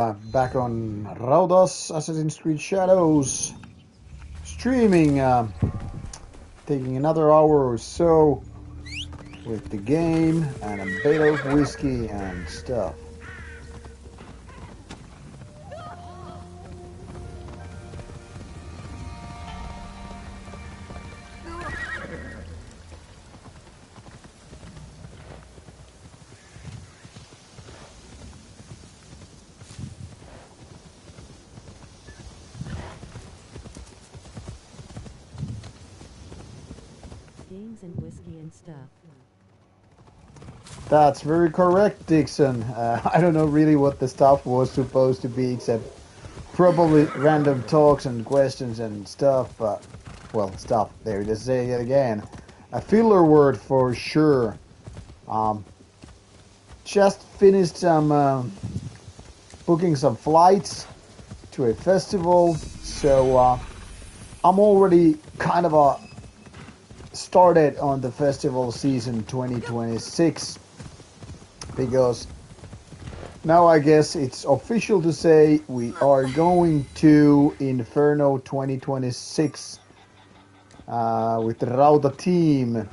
Back on Rauta's Assassin's Creed Shadows streaming, taking another hour or so with the game and a bit of whiskey and stuff. Games and whiskey and stuff. That's very correct, Dixon. I don't know really what the stuff was supposed to be, except probably random talks and questions and stuff, but, well, stuff. There, just say it again. A filler word for sure. Just finished some booking some flights to a festival, so I'm already kind of started on the festival season 2026, because now I guess it's official to say we are going to Inferno 2026 with the Rauta team.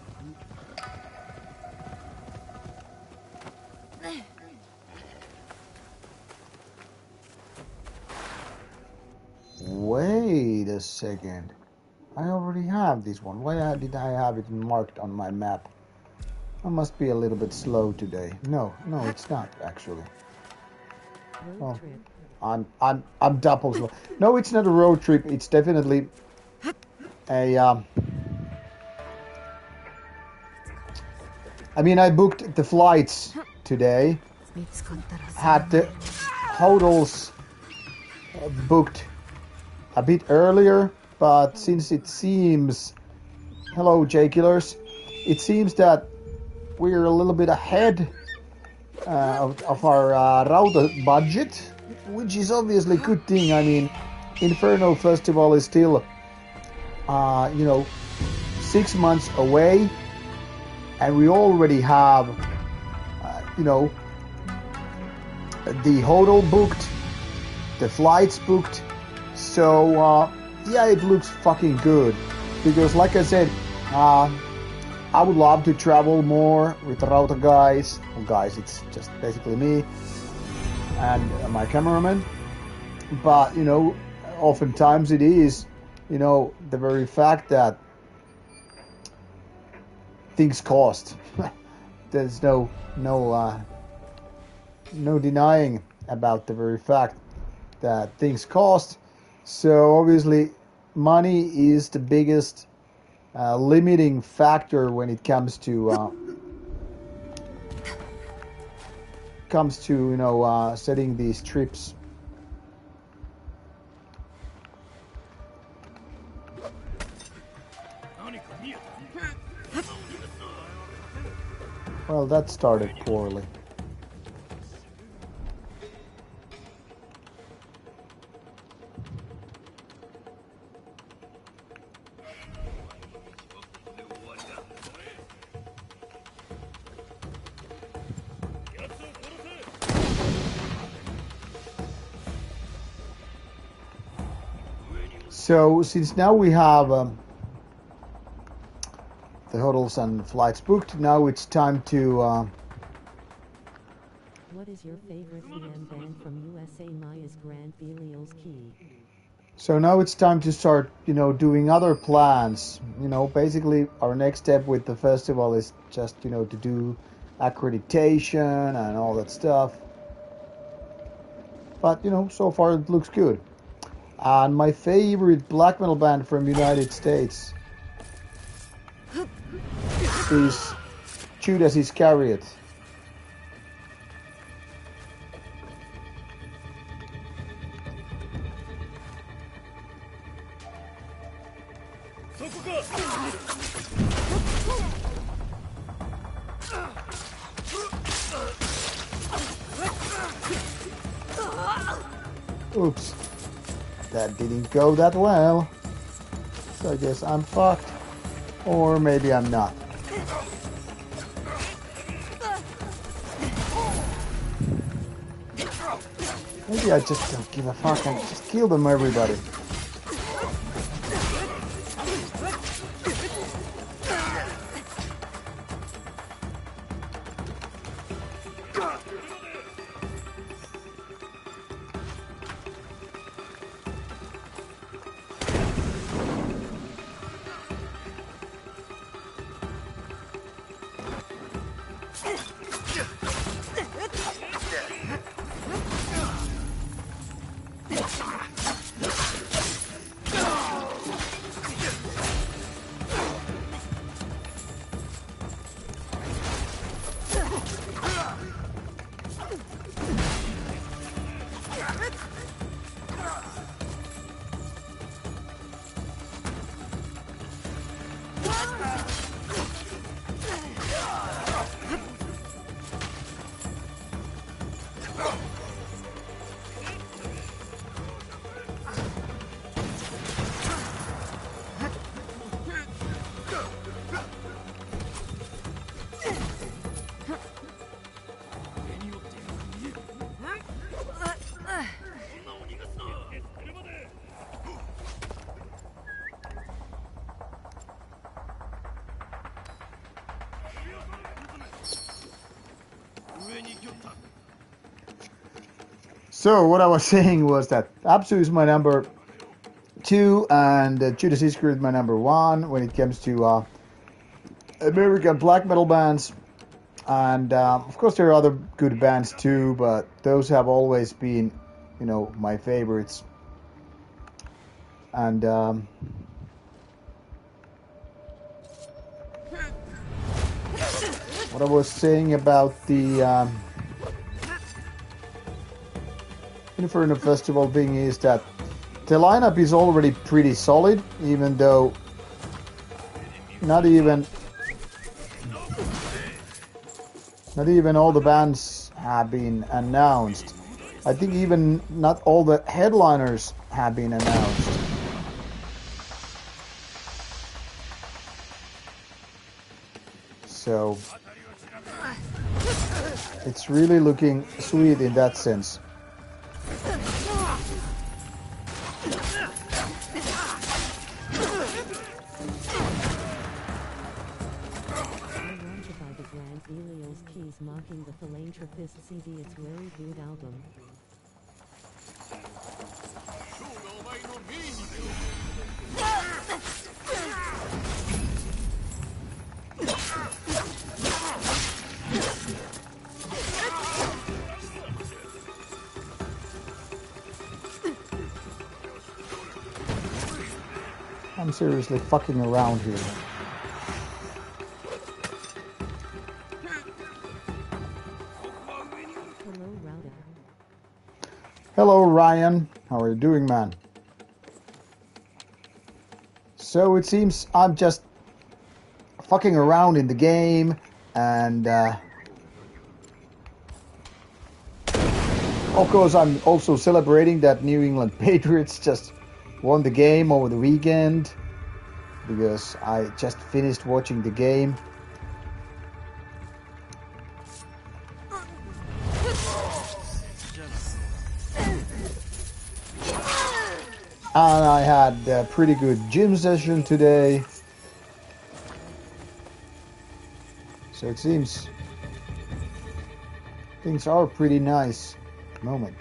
Wait a second. I already have this one. Why did I have it marked on my map? I must be a little bit slow today. No, it's not actually. Road trip. I'm double slow. No, it's not a road trip. It's definitely a I mean, I booked the flights today. Had the hotels booked a bit earlier, but since it seems, hello J-Killers, it seems that we're a little bit ahead of our Rauta budget, which is obviously a good thing. I mean, Inferno Festival is still, 6 months away, and we already have, the hotel booked, the flights booked, so yeah, it looks fucking good, because like I said, I would love to travel more with the Rauta guys. Well, guys, it's just basically me and my cameraman, but oftentimes it is, the very fact that things cost. There's no denying about the very fact that things cost. So obviously money is the biggest limiting factor when it comes to setting these trips. Well, that started poorly. So, since now we have the hotels and flights booked, now it's time to... What is your favorite EM band from USA? Maya's Grand Belial's Key. So now it's time to start, doing other plans. Basically our next step with the festival is just, to do accreditation and all that stuff. But, so far it looks good. And my favorite black metal band from United States is Judas Iscariot. Oops. That didn't go that well. So I guess I'm fucked. Or maybe I'm not. Maybe I just don't give a fuck and just kill them, everybody. So what I was saying was that Absu is my number 2 and Judas Iscariot is my number 1 when it comes to American black metal bands. And of course there are other good bands too, but those have always been, you know, my favorites. And what I was saying about the Inferno Festival thing is that the lineup is already pretty solid, even though not even all the bands have been announced. I think even not all the headliners have been announced. So it's really looking sweet in that sense. Mocking the philanthropist CD, it's very good album. I'm seriously fucking around here. Hello Ryan, how are you doing, man? So it seems I'm just fucking around in the game, and of course I'm also celebrating that New England Patriots just won the game over the weekend, because I just finished watching the game. And I had a pretty good gym session today. So it seems things are pretty nice at the moment.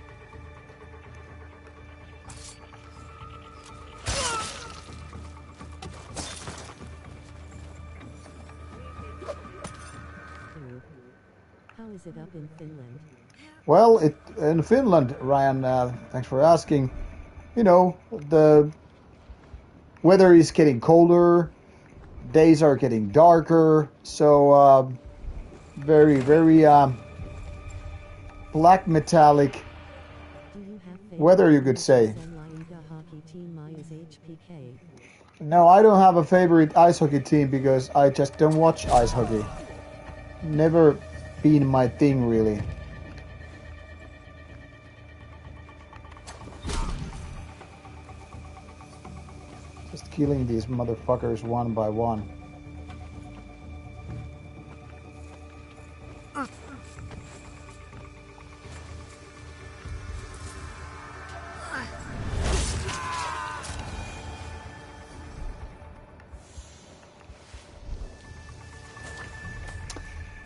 How is it up in Finland? Well, in Finland, Ryan, thanks for asking. You know, the weather is getting colder, days are getting darker, so very, very black metallic weather, you could say. No, I don't have a favorite ice hockey team because I just don't watch ice hockey. Never been my thing, really. Just killing these motherfuckers one by one.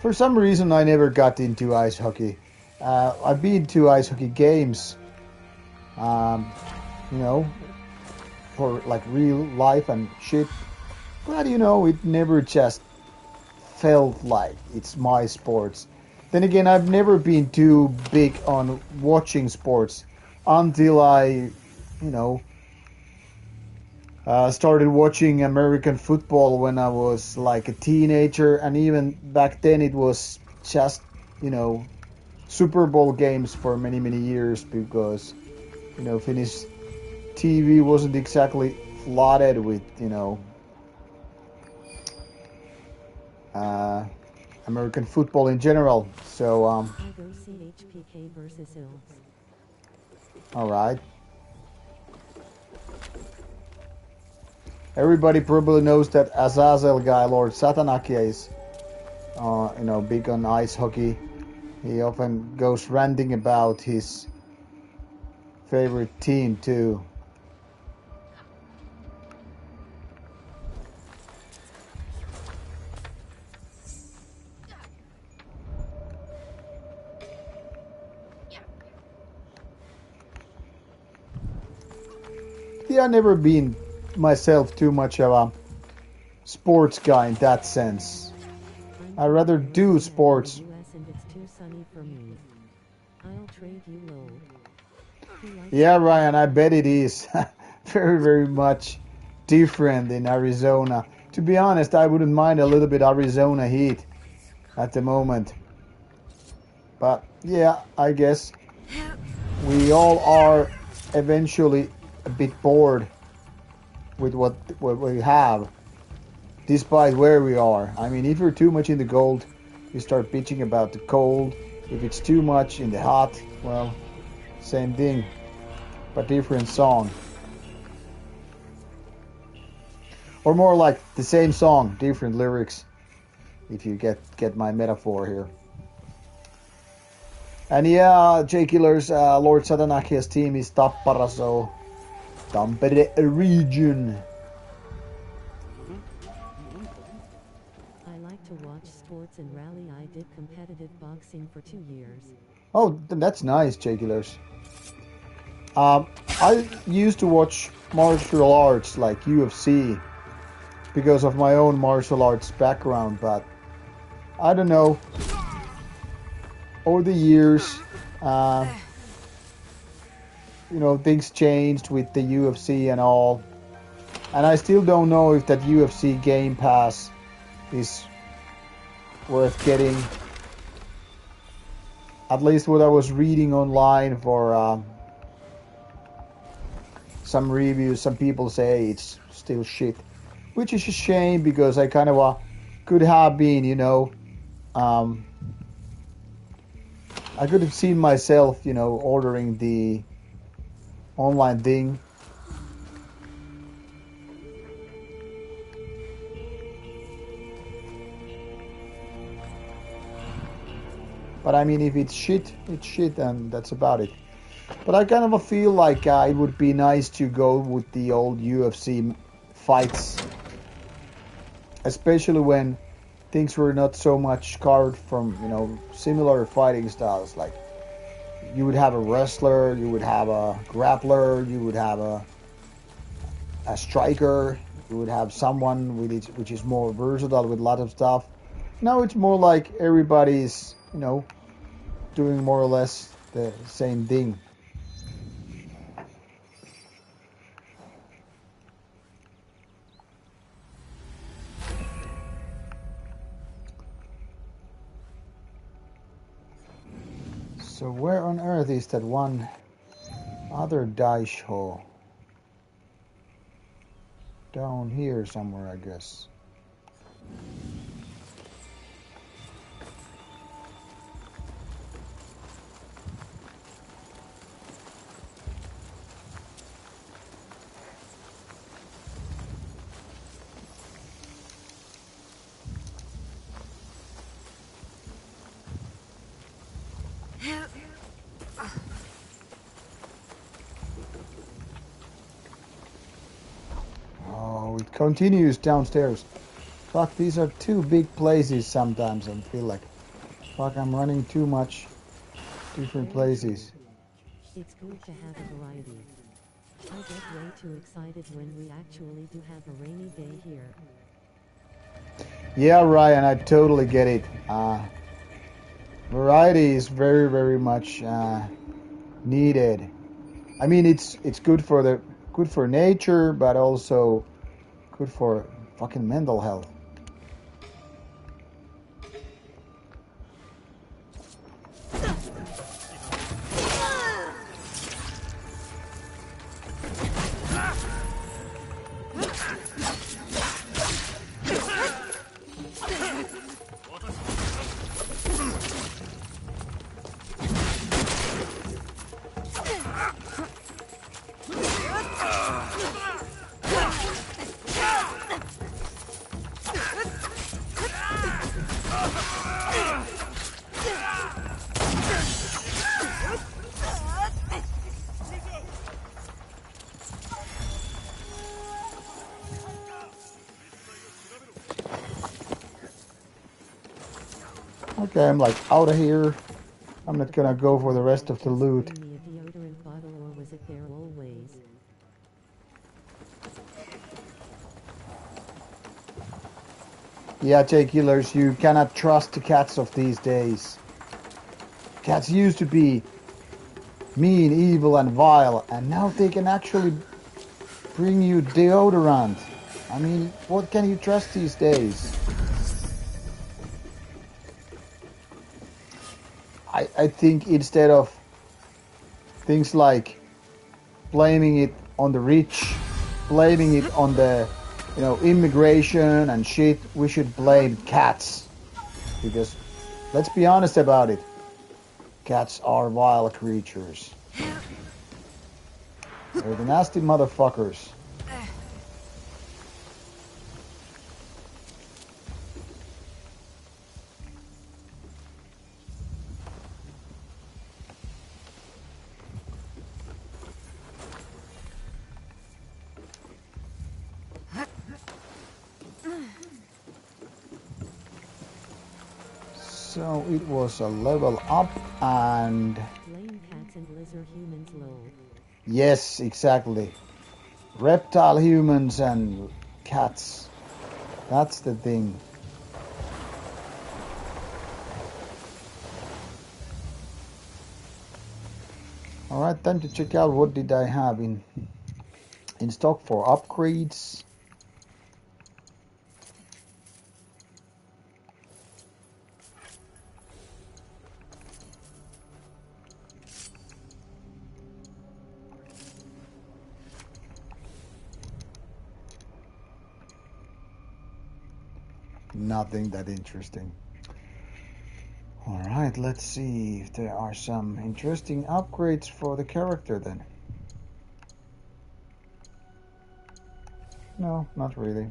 For some reason, I never got into ice hockey. I've been to ice hockey games, you know, for like real life and shit. But you know, it never just felt like it's my sports. Then again, I've never been too big on watching sports until I, you know, started watching American football when I was like a teenager, and even back then it was just, you know, Super Bowl games for many years because, you know, Finnish TV wasn't exactly flooded with, you know, American football in general. So, I go CHPK versus Ilves. all right. Everybody probably knows that Azazel guy, Lord Satanakia, is, you know, big on ice hockey. He often goes ranting about his favorite team too. Yeah, I've never been myself too much of a sports guy in that sense. I rather do sports. US and it's too sunny for me. I'll trade you low. Yeah, Ryan, I bet it is very much different in Arizona. To be honest, I wouldn't mind a little bit Arizona heat at the moment. But yeah, I guess we all are eventually a bit bored with what we have, despite where we are. I mean, if you're too much in the cold, you start bitching about the cold. If it's too much in the hot, well, same thing, but different song. Or more like the same song, different lyrics, if you get my metaphor here. And yeah, J Killer's Lord Satanakia's team is Tappara, so Tampere region. I like to watch sports and rally. I did competitive boxing for 2 years. Oh, that's nice, J Killers. I used to watch martial arts like UFC because of my own martial arts background, but I don't know. Over the years, you know, things changed with the UFC and all. And I still don't know if that UFC Game Pass is worth getting. At least what I was reading online for some reviews, some people say it's still shit. Which is a shame because I kind of could have been, you know, I could have seen myself, you know, ordering the online thing. But I mean, if it's shit, and that's about it. But I kind of feel like it would be nice to go with the old UFC fights, especially when things were not so much carved from, you know, similar fighting styles. Like you would have a wrestler, you would have a grappler, you would have a striker, you would have someone with it, which is more versatile with a lot of stuff. Now it's more like everybody's, you know, doing more or less the same thing. So where on earth is that one other dice hole? Down here somewhere, I guess. Oh, it continues downstairs. Fuck, these are two big places sometimes, I feel like. Fuck, I'm running too much different places. It's good to have a variety. I get way too excited when we actually do have a rainy day here. Yeah, Ryan, I totally get it. Variety is very, very much needed. I mean, it's good for nature, but also good for fucking mental health. Okay, I'm like out of here. I'm not gonna go for the rest of the loot. Bring me a deodorant bottle, or was it there always? Yeah, J Killers, you cannot trust the cats of these days. Cats used to be mean, evil, and vile, and now they can actually bring you deodorant. I mean, what can you trust these days? I think instead of things like blaming it on the rich, blaming it on the, immigration and shit, we should blame cats. Because let's be honest about it. Cats are vile creatures. They're the nasty motherfuckers. So it was a level up and... Blame cats and lizard humans, lol. Yes, exactly. Reptile humans and cats. That's the thing. Alright, time to check out what did I have in stock for upgrades. Nothing that interesting. Alright, let's see if there are some interesting upgrades for the character then. No, not really.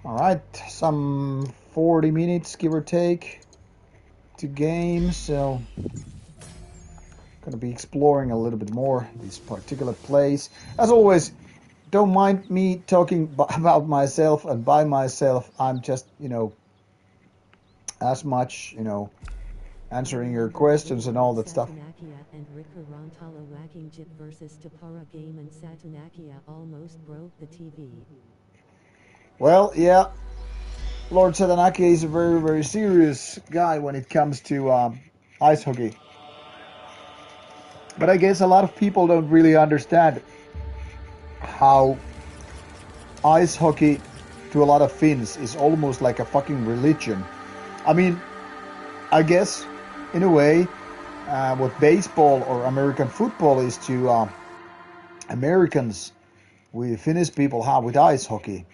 Alright, some 40 minutes give or take to game, so gonna be exploring a little bit more this particular place. As always, don't mind me talking about myself and by myself. I'm just, as much, answering your questions and all that stuff. And Rika Rontala whacking Jit versus Tapara game, and Satanakia almost broke the TV. Well, yeah, Lord Satanaki is a very, very serious guy when it comes to ice hockey. But I guess a lot of people don't really understand how ice hockey, to a lot of Finns, is almost like a fucking religion. I mean, I guess, in a way, what baseball or American football is to Americans, we Finnish people have with ice hockey.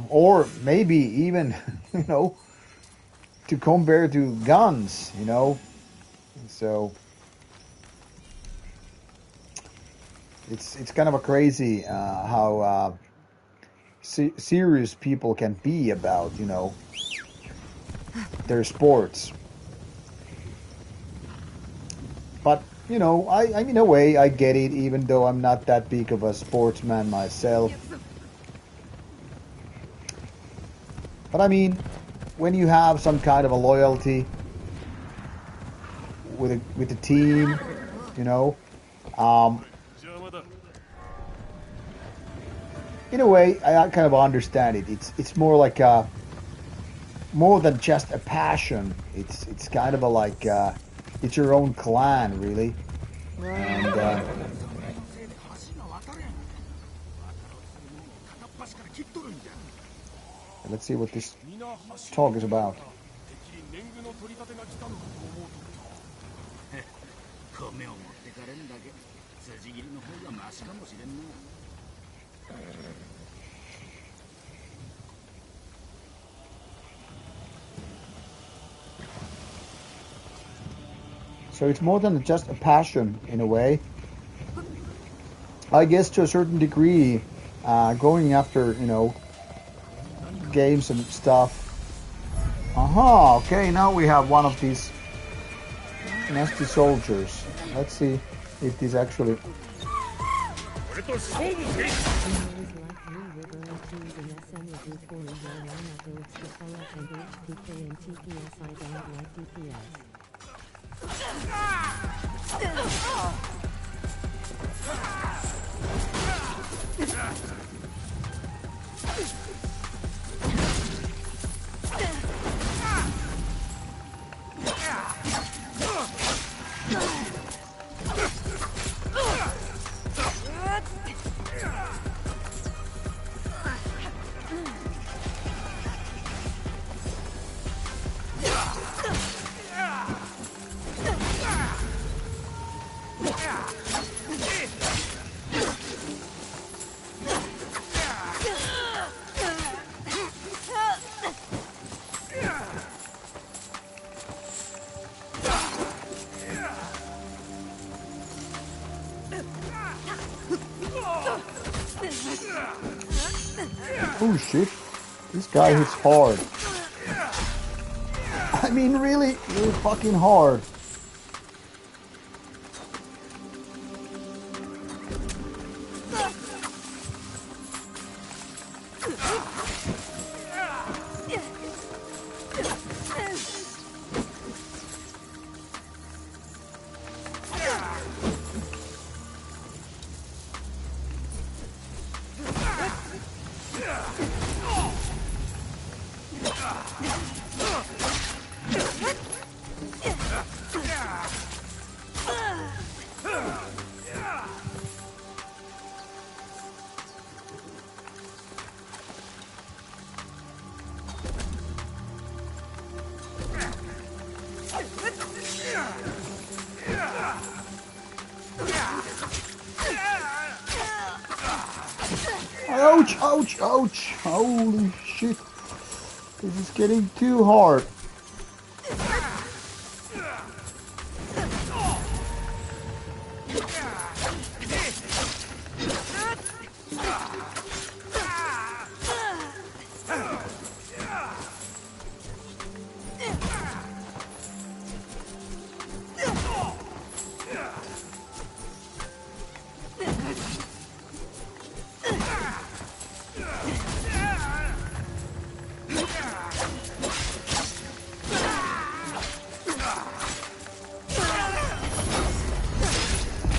Or maybe even, to compare to guns, So it's kind of a crazy how serious people can be about, you know, their sports. But, you know, I in a way, I get it, even though I'm not that big of a sportsman myself. But I mean, when you have some kind of a loyalty with the team, you know, in a way, I kind of understand it. It's more like a more than just a passion. It's kind of a like it's your own clan, really. And let's see what this talk is about. So it's more than just a passion in a way. I guess to a certain degree, going after, you know, games and stuff. Aha, okay, now we have one of these nasty soldiers. Let's see if this actually... Oh shit, this guy hits hard. I mean, really, really fucking hard. Ouch, ouch, ouch. Holy shit. This is getting too hard.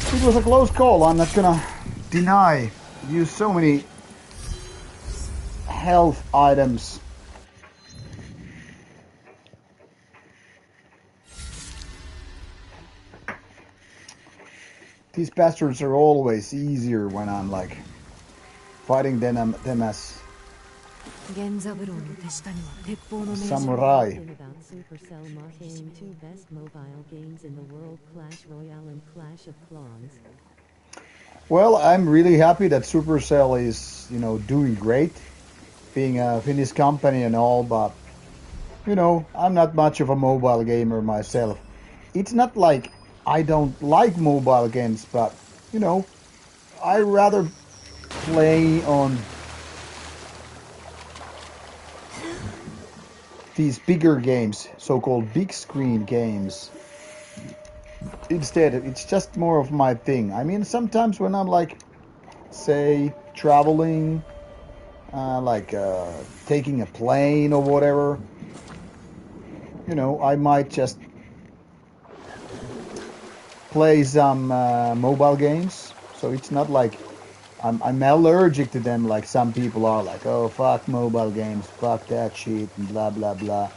It was a close call. I'm not gonna deny. Use so many health items. These bastards are always easier when I'm like fighting them as samurai. About Supercell marketing two best mobile games in the world, Clash Royale and Clash of Clans. Well, I'm really happy that Supercell is, you know, doing great, being a Finnish company and all, but, you know, I'm not much of a mobile gamer myself. It's not like I don't like mobile games, but, you know, I rather play on these bigger games, so-called big screen games. Instead, it's just more of my thing. I mean, sometimes when I'm like, say, traveling, taking a plane or whatever, you know, I might just play some mobile games. So it's not like I'm allergic to them like some people are, like, oh, fuck mobile games, fuck that shit, and blah, blah, blah.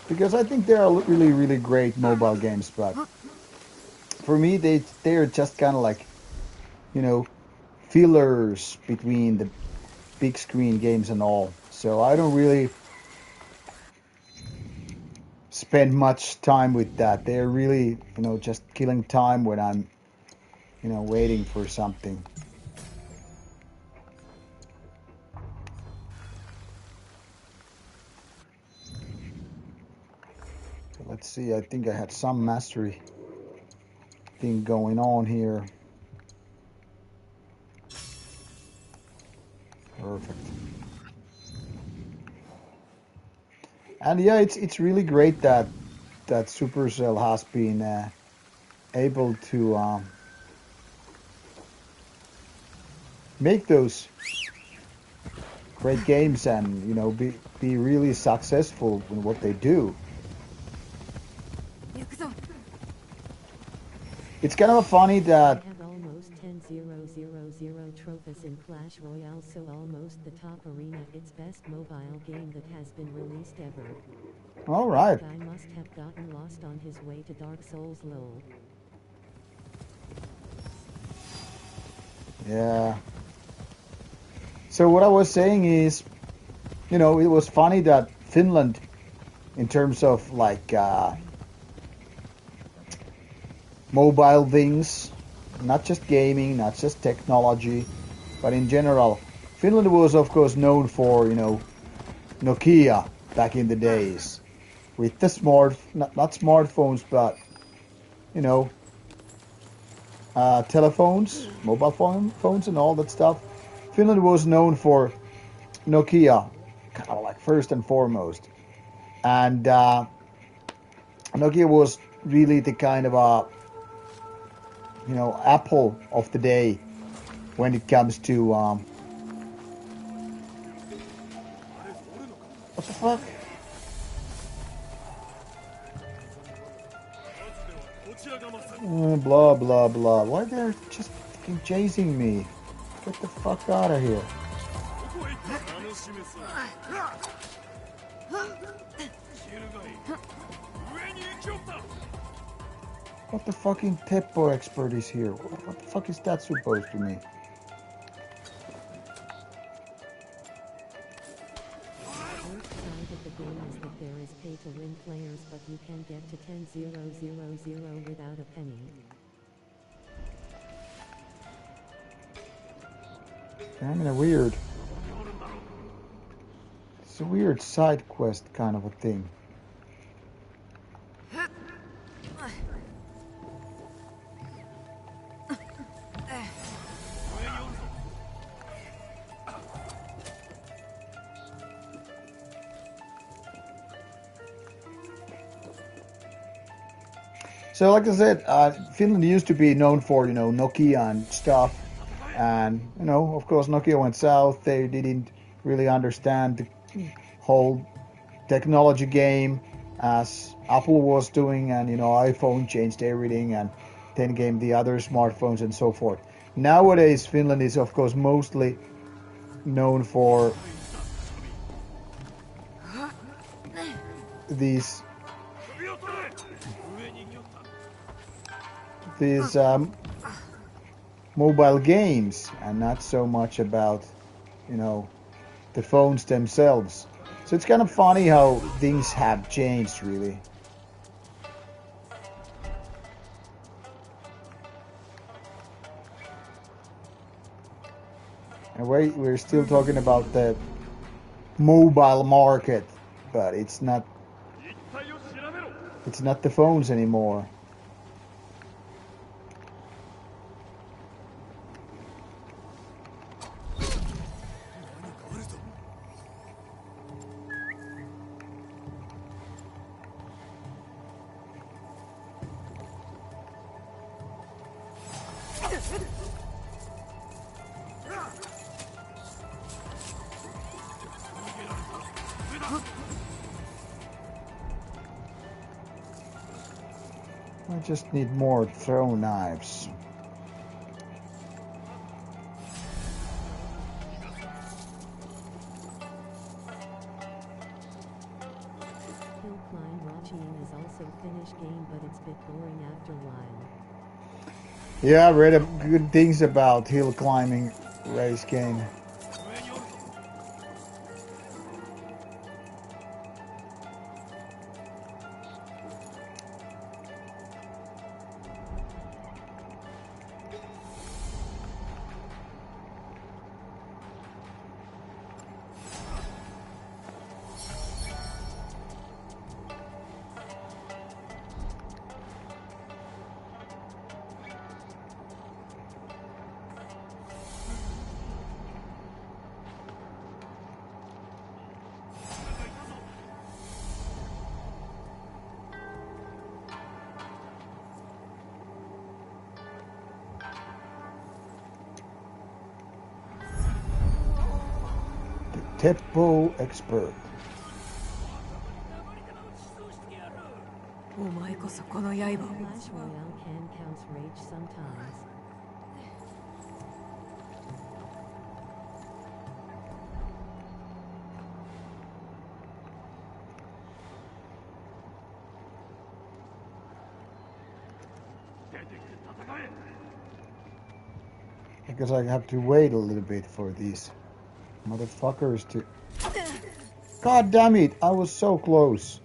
Because I think there are really, really great mobile games, but for me, they're just kind of like, you know, fillers between the big screen games and all. So I don't really spend much time with that. They're really, you know, just killing time when I'm, you know, waiting for something. So let's see, I think I had some mastery thing going on here. Perfect. And yeah, it's really great that Supercell has been able to make those great games and, you know, be really successful in what they do. It's kind of funny that I have almost 10,000 trophies in Clash Royale, so almost the top arena. It's best mobile game that has been released ever. all right. Guy must have gotten lost on his way to Dark Souls, lol. Yeah. So what I was saying is, you know, it was funny that Finland, in terms of like mobile things, not just gaming, not just technology, but in general, Finland was of course known for, you know, Nokia back in the days with the not smartphones, but, you know, telephones, phones, and all that stuff. Finland was known for Nokia, kind of like first and foremost, and Nokia was really the kind of a, you know, Apple of the day when it comes to what the fuck? Blah blah blah. Why they're just fucking chasing me? Get the fuck out of here! What the fucking Teppo expert is here? What the fuck is that supposed to mean? Worst side of the game is that there is pay to win players, but you can get to 10,000 without a penny. I'm in a weird... It's a weird side quest kind of a thing. So like I said, Finland used to be known for, you know, Nokia and stuff. And, you know, of course, Nokia went south. They didn't really understand the whole technology game as Apple was doing. And, you know, iPhone changed everything and then came the other smartphones and so forth. Nowadays, Finland is, of course, mostly known for these mobile games and not so much about, you know, the phones themselves. So it's kind of funny how things have changed, really. And we're still talking about the mobile market, but it's not the phones anymore. I just need more throw knives. Hill climb watching is also Finnish game, but it's a bit boring after a while. Yeah, I read good things about hill climbing race game. Teppo expert. Clash Royale can counts rage sometimes. Because I have to wait a little bit for these motherfuckers to... God damn it, I was so close.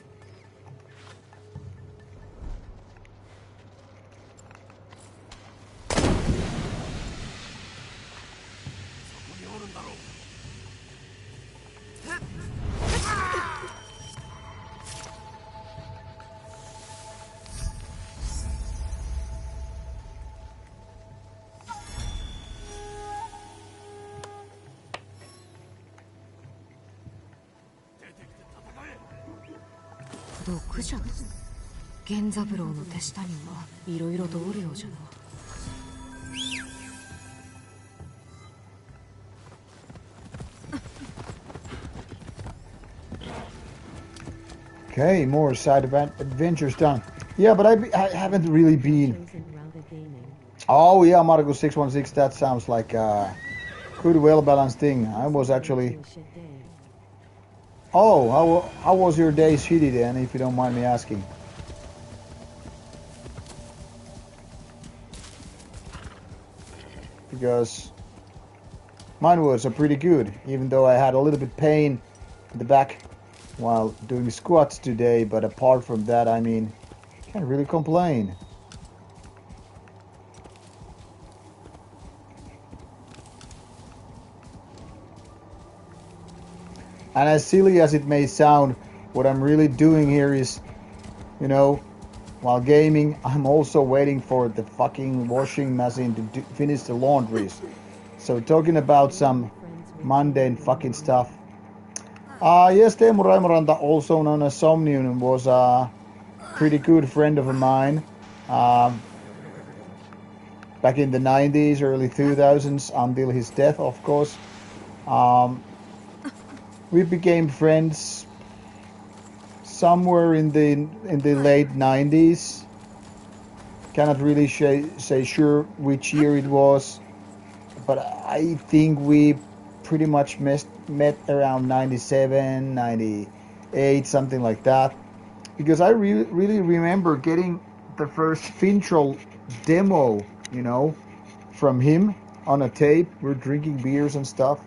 Okay, more side adventures done. Yeah, but I haven't really been... Oh yeah, Marco 616, that sounds like a good, well-balanced thing. I was actually... Oh, how was your day shitty then, if you don't mind me asking? Because mine was pretty good, even though I had a little bit pain in the back while doing squats today, but apart from that, I mean, can't really complain. And as silly as it may sound, what I'm really doing here is, you know, while gaming, I'm also waiting for the fucking washing machine to finish the laundries. So talking about some mundane fucking stuff. Yes, Teemu Raimoranta, also known as Somnium, was a pretty good friend of mine. Back in the 90s, early 2000s, until his death, of course. We became friends somewhere in the late 90s. Cannot really say sure which year it was, but I think we pretty much met around 97, 98, something like that. Because I really remember getting the first Fintroll demo, you know, from him on a tape. We're drinking beers and stuff.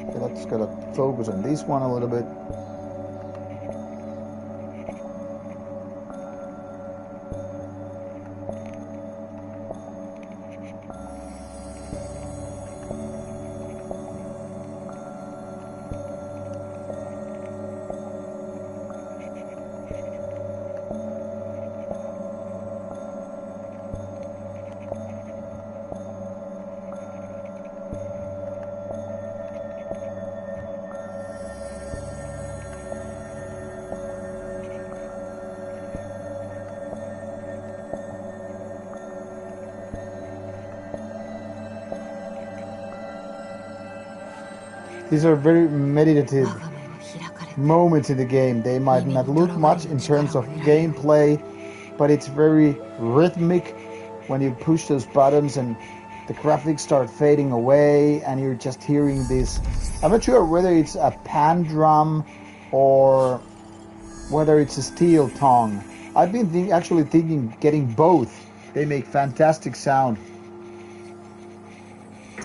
Okay, let's gotta focus on this one a little bit. These are very meditative moments in the game. They might not look much in terms of gameplay, but it's very rhythmic when you push those buttons and the graphics start fading away and you're just hearing this. I'm not sure whether it's a pan drum or whether it's a steel tongue. I've been actually thinking getting both. They make fantastic sound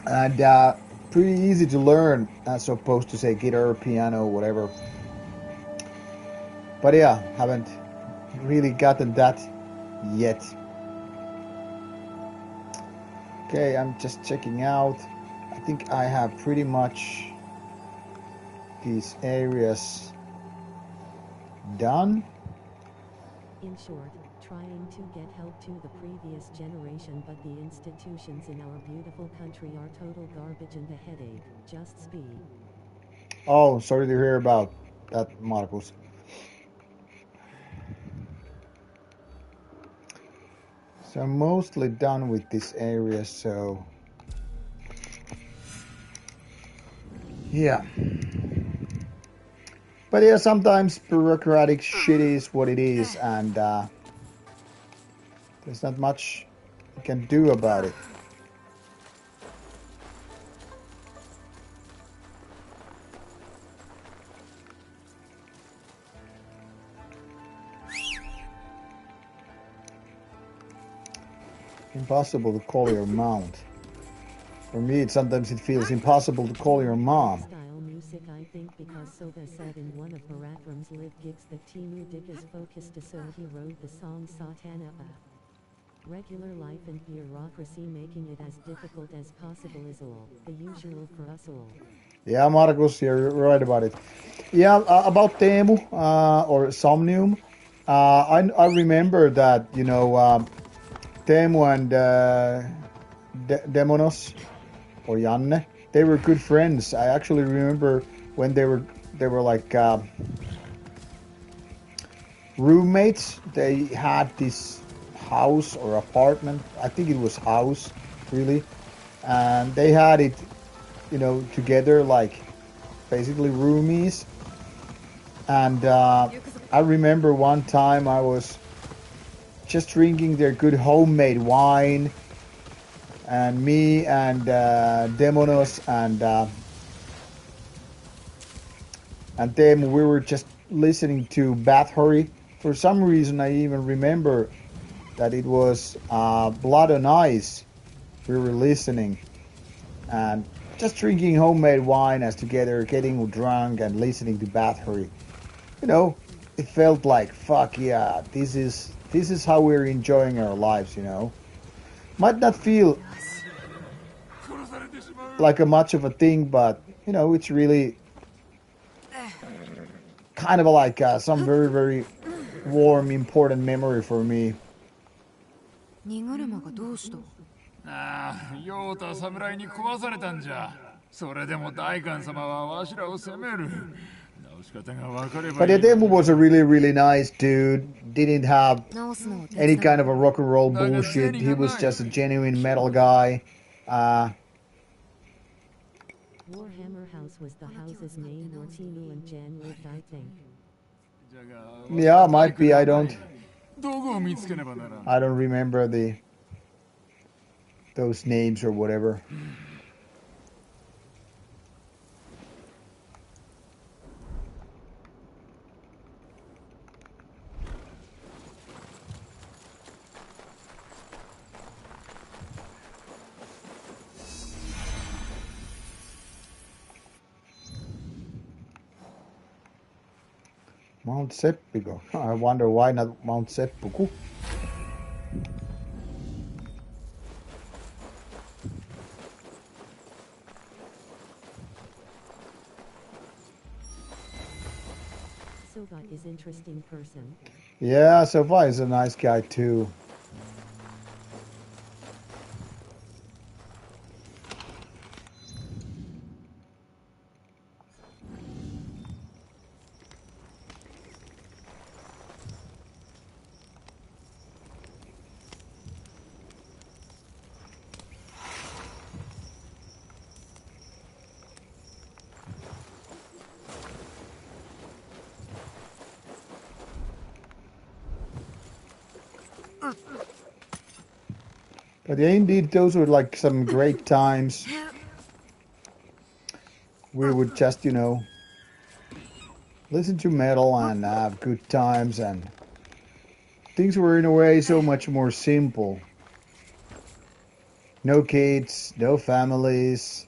and pretty easy to learn as opposed to say guitar, piano, whatever. But yeah, haven't really gotten that yet. Okay, I'm just checking out. I think I have pretty much these areas done. In short, trying to get help to the previous generation, but the institutions in our beautiful country are total garbage and a headache. Just speed. Oh, sorry to hear about that, Marcus. So I'm mostly done with this area, so yeah. But yeah, sometimes bureaucratic shit is what it is, and there's not much you can do about it. Impossible to call your mount. For me, sometimes it feels impossible to call your mom. Style music, I think, because Soga said in one of Barakram's live gigs that Timu Dik is focused, so he wrote the song Satanapa. Regular life and bureaucracy making it as difficult as possible is all the usual for us all. Yeah, Marcus, you're right about it. Yeah, about Teemu or Somnium, I remember that, you know, Teemu and Demonos or Janne, they were good friends. I actually remember when they were like roommates. They had this house or apartment. I think it was house, really, and they had it, you know, together like basically roomies. And I remember one time I was just drinking their good homemade wine, and me and Demonos and them, we were just listening to Bathory. For some reason, I even remember that it was Blood on Ice we were listening, and just drinking homemade wine as together, getting drunk and listening to Bathory. You know, it felt like, fuck yeah, this is how we're enjoying our lives, you know. Might not feel like a much of a thing, but you know, it's really kind of like some very, very warm, important memory for me. 荷車がどうした？ああ、ヨウタ侍に壊されたんじゃ。それでも大官様はわしらを責める。直し方が分かればいい。But Yademu was a really, really nice dude. Didn't have any kind of a rock and roll bullshit. He was just a genuine metal guy. Warhammer House was the house's name where Timu and Jan lived, I think. Yeah, might be. I don't 道具を見つけねばならん。I don't remember those names or whatever. Mount Seppigo. I wonder why not Mount Seppuku. Soga is interesting person. Yeah, Sofa is a nice guy too. But yeah, indeed, those were like some great times. We would just, listen to metal and have good times, and things were in a way so much more simple. No kids, no families,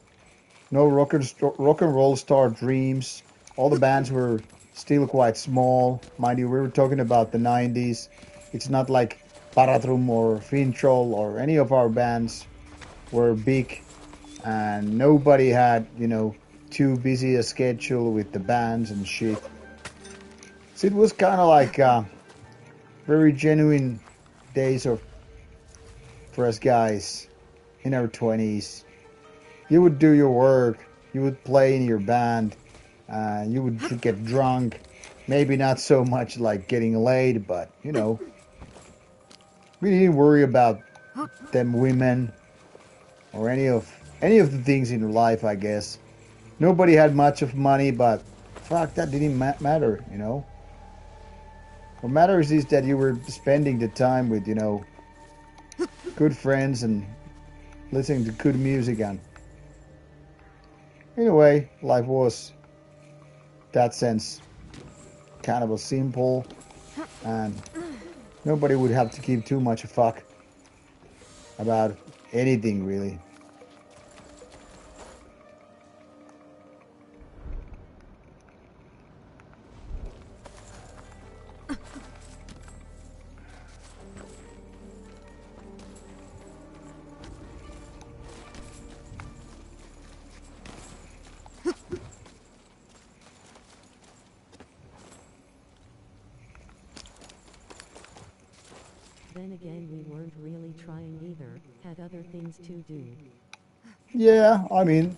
no rock and roll star dreams. All the bands were still quite small. Mind you, we were talking about the 90s. It's not like Paratrum or Fintroll or any of our bands were big, and nobody had, too busy a schedule with the bands and shit. So it was kind of like very genuine days of for us guys in our 20s. You would do your work, you would play in your band, you would get drunk. Maybe not so much like getting laid, but we didn't worry about them women or any of the things in life, I guess. Nobody had much of money, but fuck, that didn't matter. What matters is that you were spending the time with good friends and listening to good music, and in a way, life was, that sense, kind of a simple, and nobody would have to give too much a fuck about anything, really. Then again, we weren't really trying either, had other things to do. Yeah, I mean,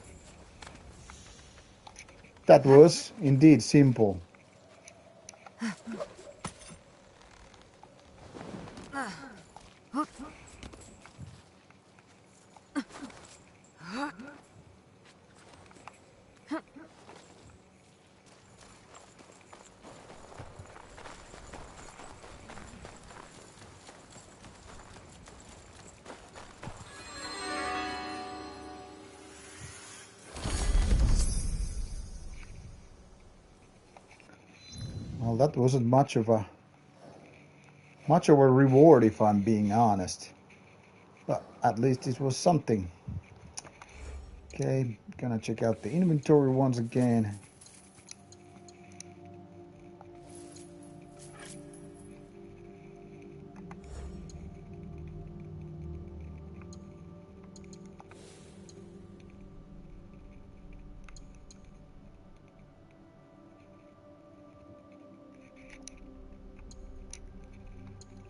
that was indeed simple. Well, that wasn't much of a reward, if I'm being honest. But at least it was something. Okay, gonna check out the inventory once again.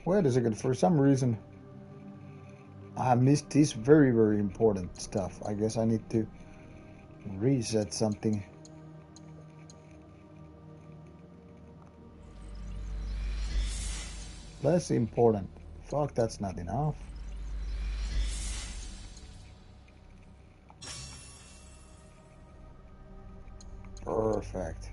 Wait a second, for some reason I missed this very, very important stuff. I guess I need to reset something. Less important. Fuck, that's not enough. Perfect.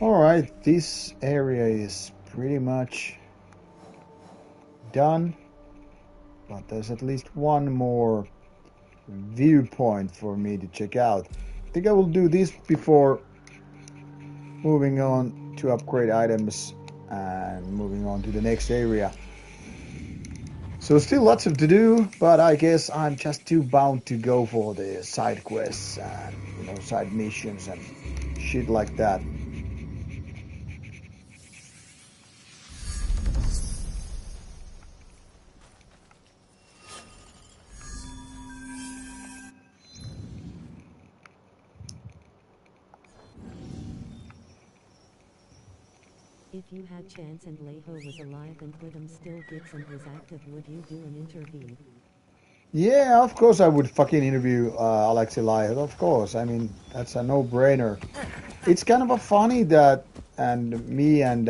Alright, this area is pretty much done, but there's at least one more viewpoint for me to check out. I think I will do this before moving on to upgrade items and moving on to the next area. So still lots of to do, but I guess I'm just too bound to go for the side quests and side missions and shit like that. If you had chance and Leho was alive and Quidam still gets and was active, would you do an interview? Yeah, of course I would fucking interview Alexei Laiho, of course. I mean, that's a no-brainer. It's kind of a funny that, and me and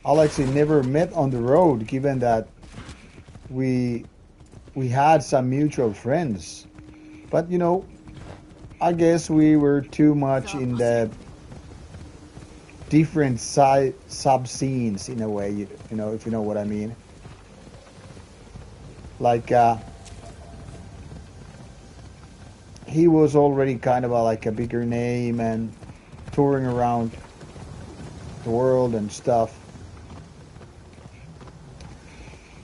Alexei never met on the road, given that we had some mutual friends. But you know, I guess we were too much in the different sub scenes in a way. You know, if you know what I mean. Like he was already kind of like a bigger name and touring around the world and stuff.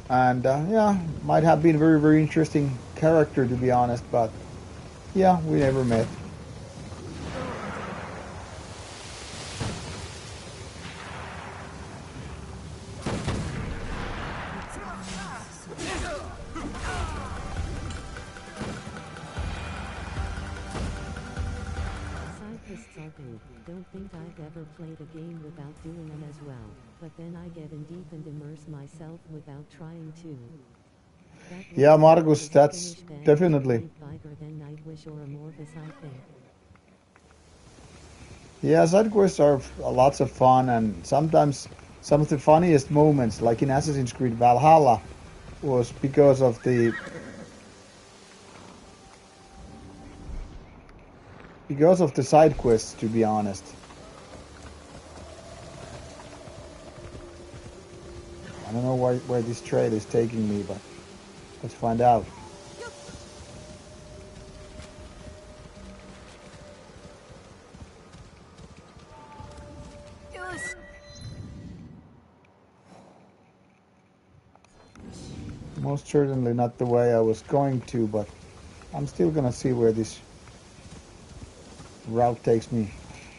And yeah, might have been a very, very interesting character, to be honest, but yeah, we never met. Side quests are good. Don't think I've ever played a game without doing them as well, but then I get in deep and immerse myself without trying to. Yeah, Margus, that's definitely. Yeah, side quests are lots of fun, and sometimes some of the funniest moments, like in Assassin's Creed Valhalla, was because of the side quests, to be honest. I don't know where this trail is taking me, but let's find out. Most certainly not the way I was going to, but I'm still gonna see where this route takes me.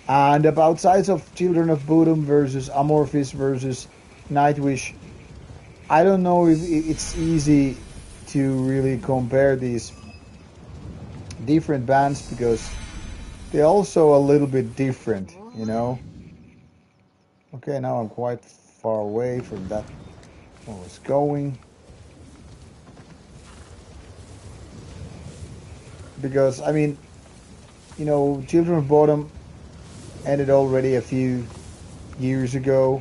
And about sides of Children of Bodom versus Amorphis versus Nightwish, I don't know if it's easy to really compare these different bands because they're also a little bit different, you know. Okay, now I'm quite far away from that where I was going. Because, I mean, you know, Children of Bodom ended already a few years ago.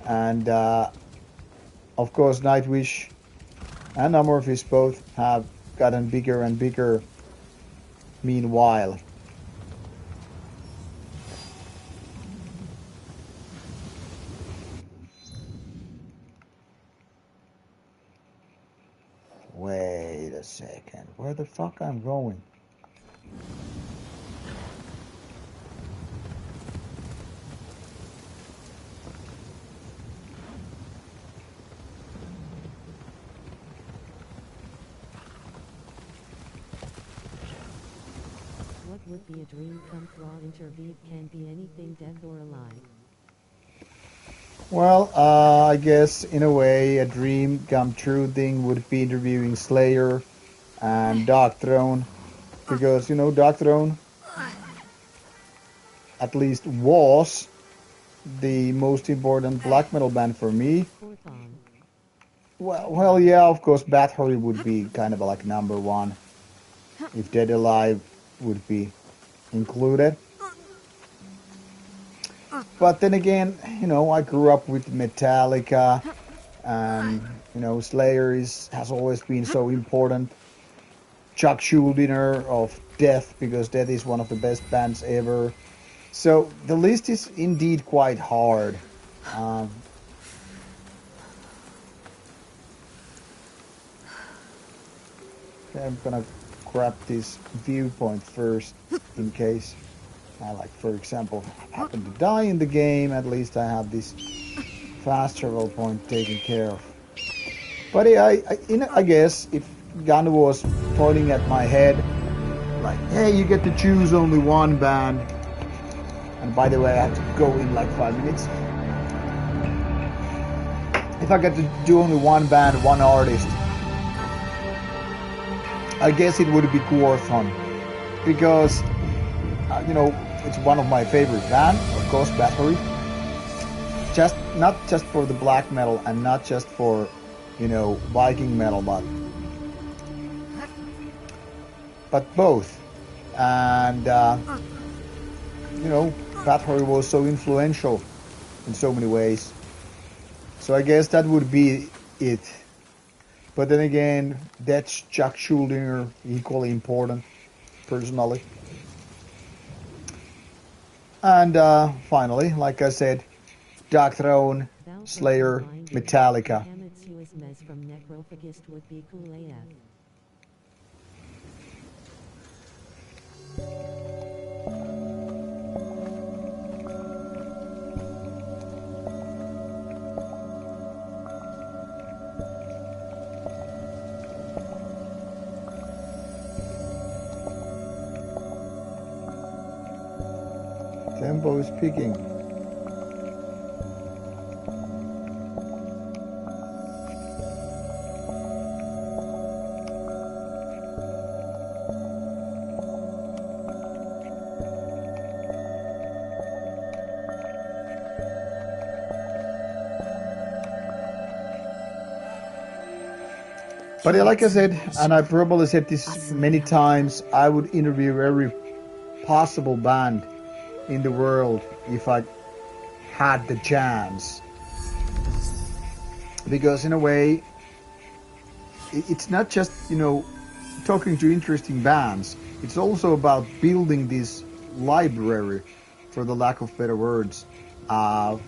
And, of course, Nightwish and Amorphis both have gotten bigger and bigger meanwhile. Wait a second. Where the fuck I'm going? What would be a dream come true? Interviewed can be anything, death or alive. Well, I guess in a way a dream come true thing would be interviewing Slayer and Dark Throne, because you know Dark Throne at least was the most important black metal band for me. Well, yeah, of course, Bathory would be kind of like number one if Dead Alive would be included. But then again, you know, I grew up with Metallica, and you know, Slayer has always been so important. Chuck Schuldiner of Death, because Death is one of the best bands ever. So the list is indeed quite hard. Okay, I'm gonna grab this viewpoint first in case I, like, for example, happen to die in the game. At least I have this fast travel point taken care of. But I guess if gun was pointing at my head, like, hey, you get to choose only one band. And by the way, I have to go in like 5 minutes. If I get to do only one band, one artist, I guess it would be Quorthon. Because, you know, it's one of my favorite bands, of course, Bathory. Not just for the black metal and not just for, you know, Viking metal, but both. And, you know, Bathory was so influential in so many ways. So I guess that would be it. But then again, that's Jack Schuldiner, equally important, personally. And finally, like I said, Dark Throne, Slayer, Metallica. Hamitsu's mess from Necrophagist would be cool AF. Tempo is peaking. But yeah, like I said, and I probably said this many times, I would interview every possible band in the world if I had the chance. Because in a way, it's not just, talking to interesting bands. It's also about building this library, for the lack of better words, for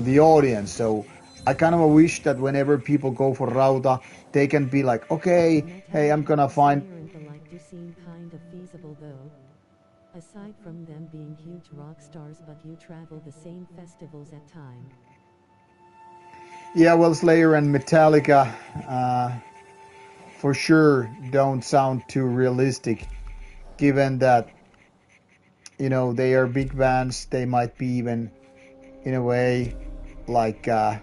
the audience. So I kind of wish that whenever people go for Rauta, they can be like, okay, hey, I'm gonna find... seem kind of feasible though. Aside from them being huge rock stars, but you travel the same festivals at time. Yeah, well, Slayer and Metallica for sure don't sound too realistic, given that, they are big bands. They might be even, in a way, like, there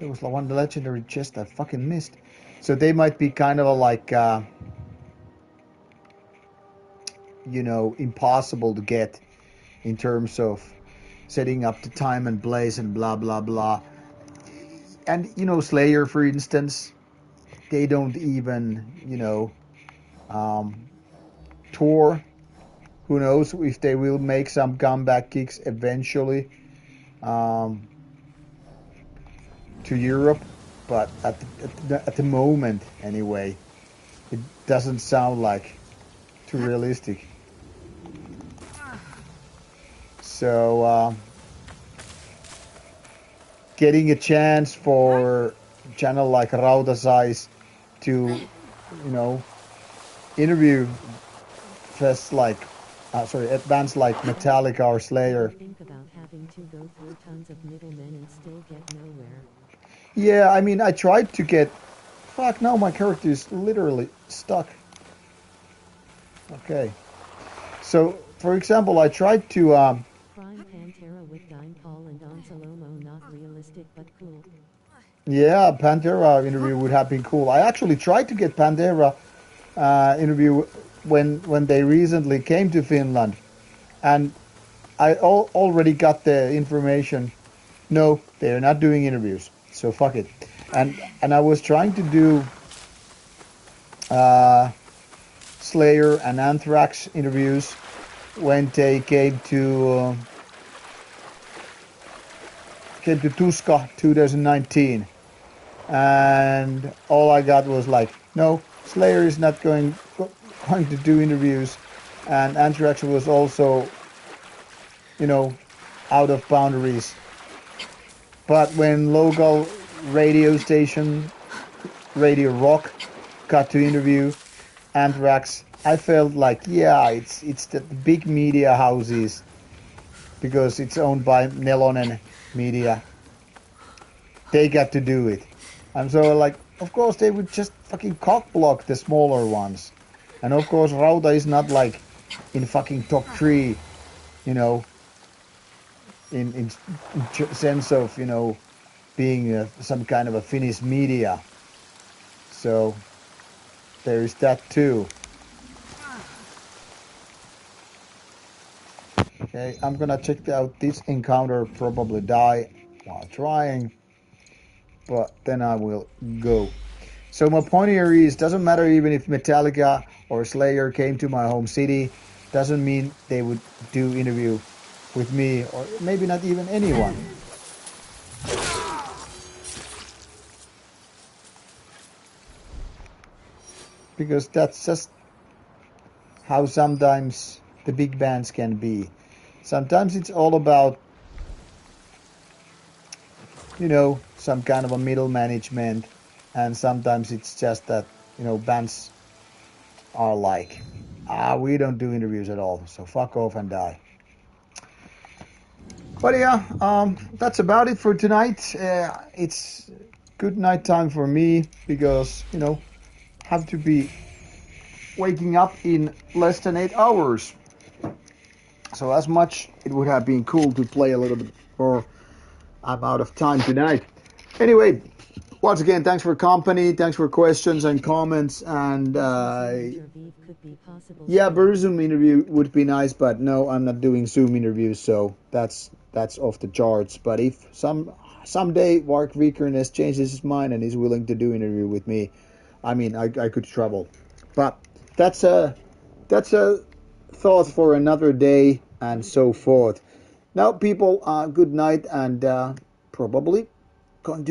was one legendary chest I fucking missed. So they might be kind of like, impossible to get in terms of setting up the time and place and blah, blah, blah. And, Slayer, for instance, they don't even, tour. Who knows if they will make some comeback gigs eventually to Europe. But at the moment, anyway, it doesn't sound like too realistic. So getting a chance for a channel like Rauta size to, interview bands like Metallica or Slayer. Think about having to go through tons of middlemen and still get nowhere. Yeah, I mean, I tried to get... Fuck, now my character is literally stuck. Okay. So, for example, I tried to... Prime Pantera with Dime Paul and Don Salomo, not realistic but cool. Yeah, Pantera interview would have been cool. I actually tried to get Pantera interview when they recently came to Finland, and I already got the information. No, they are not doing interviews, so fuck it. And I was trying to do Slayer and Anthrax interviews when they came to Tuska 2019, and all I got was like, no, Slayer is not going to do interviews, and Anthrax was also, out of boundaries. But when local radio station, Radio Rock, got to interview Anthrax, I felt like, yeah, it's the big media houses, because it's owned by Nelonen Media. They got to do it. And so, like, of course, they would just fucking cockblock the smaller ones. And of course, Rauta is not like in fucking top 3, in sense of, being some kind of a Finnish media. So there is that too. Okay, I'm gonna check out this encounter, probably die while trying, but then I will go. So my point here is, doesn't matter even if Metallica or Slayer came to my home city, doesn't mean they would do interview with me, or maybe not even anyone. because that's just how sometimes the big bands can be. Sometimes it's all about, some kind of a middle management, and sometimes it's just that, bands are like, we don't do interviews at all, so fuck off and die. But yeah, that's about it for tonight. It's good night time for me because, have to be waking up in less than 8 hours. So as much it would have been cool to play a little bit more, I'm out of time tonight. Anyway, once again, thanks for company, thanks for questions and comments, and yeah, Zoom interview would be nice, but no, I'm not doing Zoom interviews, so that's off the charts. But if someday Mark Vikernes changes his mind and is willing to do interview with me, I mean, I could travel. But that's a thought for another day and so forth. Now, people, good night, and probably going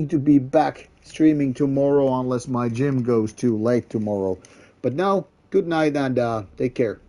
to be back streaming tomorrow unless my gym goes too late tomorrow. But now, good night and take care.